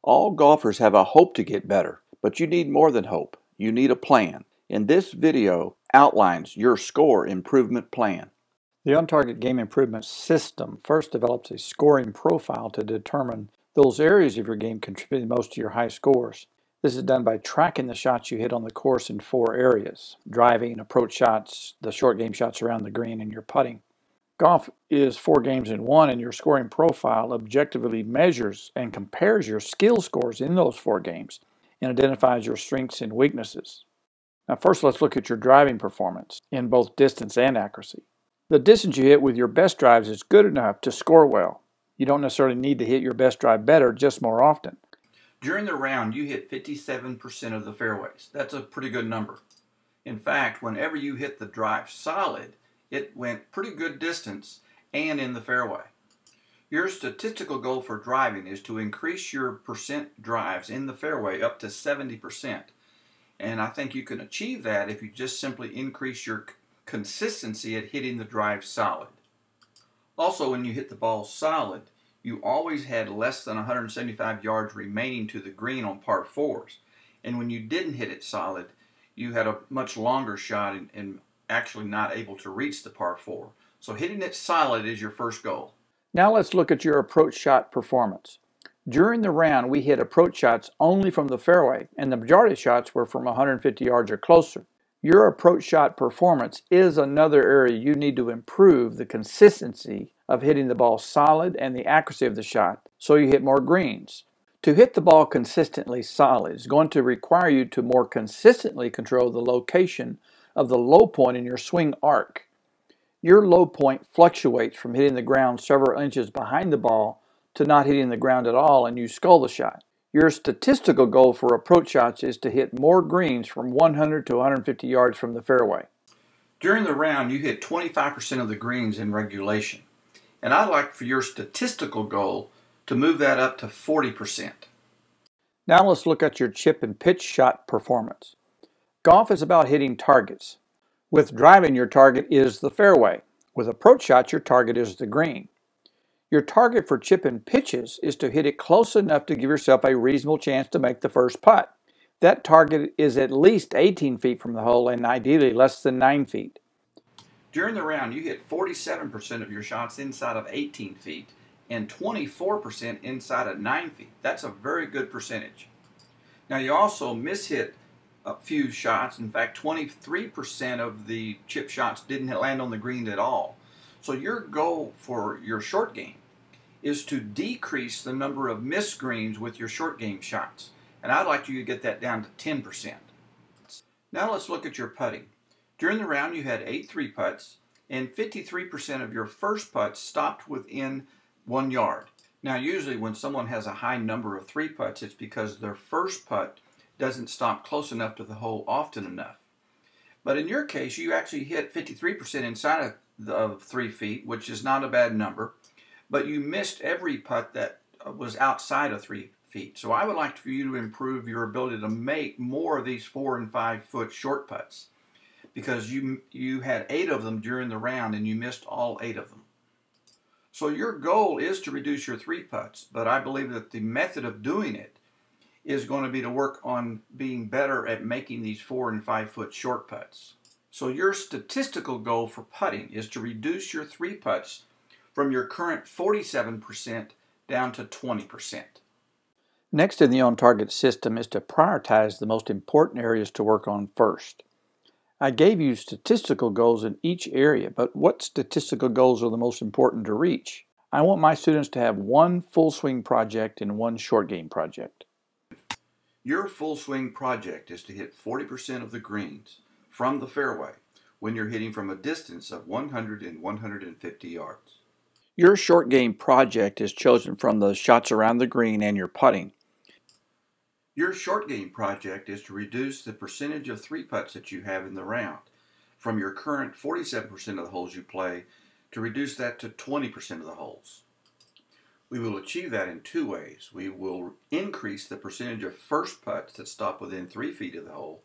All golfers have a hope to get better, but you need more than hope. You need a plan. In this video outlines your score improvement plan. The on-target game improvement system first develops a scoring profile to determine those areas of your game contributing most to your high scores. This is done by tracking the shots you hit on the course in 4 areas: driving, approach shots, the short game shots around the green, and your putting. Golf is 4 games in 1, and your scoring profile objectively measures and compares your skill scores in those 4 games and identifies your strengths and weaknesses. Now first let's look at your driving performance in both distance and accuracy. The distance you hit with your best drives is good enough to score well. You don't necessarily need to hit your best drive better, just more often. During the round, you hit 57% of the fairways. That's a pretty good number. In fact, whenever you hit the drive solid, it went pretty good distance and in the fairway. Your statistical goal for driving is to increase your percent drives in the fairway up to 70%. And I think you can achieve that if you just simply increase your consistency at hitting the drive solid. Also, when you hit the ball solid, you always had less than 175 yards remaining to the green on par 4s. And when you didn't hit it solid, you had a much longer shot and actually not able to reach the par 4. So hitting it solid is your first goal. Now let's look at your approach shot performance. During the round, we hit approach shots only from the fairway, and the majority of shots were from 150 yards or closer. Your approach shot performance is another area you need to improve the consistency of hitting the ball solid and the accuracy of the shot so you hit more greens. To hit the ball consistently solid is going to require you to more consistently control the location of the low point in your swing arc. Your low point fluctuates from hitting the ground several inches behind the ball to not hitting the ground at all, and you scull the shot. Your statistical goal for approach shots is to hit more greens from 100 to 150 yards from the fairway. During the round, you hit 25% of the greens in regulation. And I'd like for your statistical goal to move that up to 40%. Now let's look at your chip and pitch shot performance. Golf is about hitting targets. With driving, your target is the fairway. With approach shots, your target is the green. Your target for chip and pitches is to hit it close enough to give yourself a reasonable chance to make the first putt. That target is at least 18 feet from the hole and ideally less than 9 feet. During the round, you hit 47% of your shots inside of 18 feet and 24% inside of 9 feet. That's a very good percentage. Now you also mishit a few shots. In fact, 23% of the chip shots didn't land on the green at all. So your goal for your short game is to decrease the number of missed greens with your short game shots. And I'd like you to get that down to 10%. Now let's look at your putting. During the round, you had 8 3-putts, and 53% of your first putts stopped within 1 yard. Now usually when someone has a high number of 3-putts, it's because their first putt doesn't stop close enough to the hole often enough. But in your case, you actually hit 53% inside of 3 feet, which is not a bad number, but you missed every putt that was outside of 3 feet. So I would like for you to improve your ability to make more of these 4 and 5 foot short putts, because you had 8 of them during the round and you missed all 8 of them. So your goal is to reduce your 3 putts, but I believe that the method of doing it is going to be to work on being better at making these 4 and 5 foot short putts. So your statistical goal for putting is to reduce your 3 putts from your current 47% down to 20%. Next in the on-target system is to prioritize the most important areas to work on first. I gave you statistical goals in each area, but what statistical goals are the most important to reach? I want my students to have 1 full swing project and 1 short game project. Your full swing project is to hit 40% of the greens from the fairway when you're hitting from a distance of 100 and 150 yards. Your short game project is chosen from the shots around the green and your putting. Your short game project is to reduce the percentage of 3-putts that you have in the round from your current 47% of the holes you play to reduce that to 20% of the holes. We will achieve that in 2 ways. We will increase the percentage of first putts that stop within 3 feet of the hole,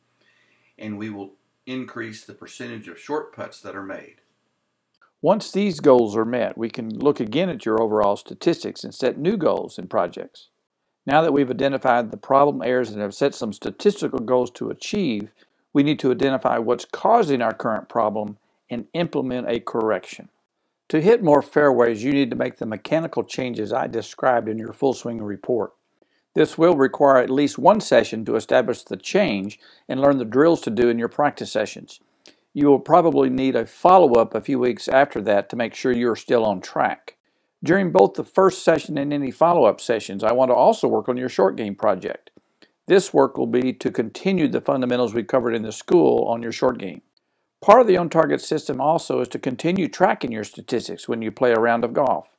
and we will increase the percentage of short putts that are made. Once these goals are met, we can look again at your overall statistics and set new goals and projects. Now that we've identified the problem areas and have set some statistical goals to achieve, we need to identify what's causing our current problem and implement a correction. To hit more fairways, you need to make the mechanical changes I described in your full swing report. This will require at least one session to establish the change and learn the drills to do in your practice sessions. You will probably need a follow-up a few weeks after that to make sure you are still on track. During both the first session and any follow-up sessions, I want to also work on your short game project. This work will be to continue the fundamentals we covered in the school on your short game. Part of the on-target system also is to continue tracking your statistics when you play a round of golf.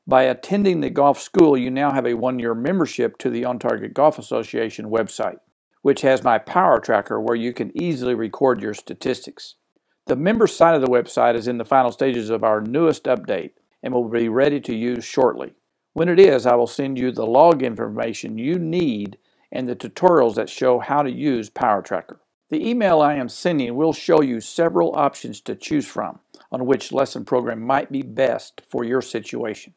By attending the golf school, you now have a one-year membership to the On-Target Golf Association website, which has my power tracker where you can easily record your statistics. The member side of the website is in the final stages of our newest update and will be ready to use shortly. When it is, I will send you the log information you need and the tutorials that show how to use Power Tracker. The email I am sending will show you several options to choose from on which lesson program might be best for your situation.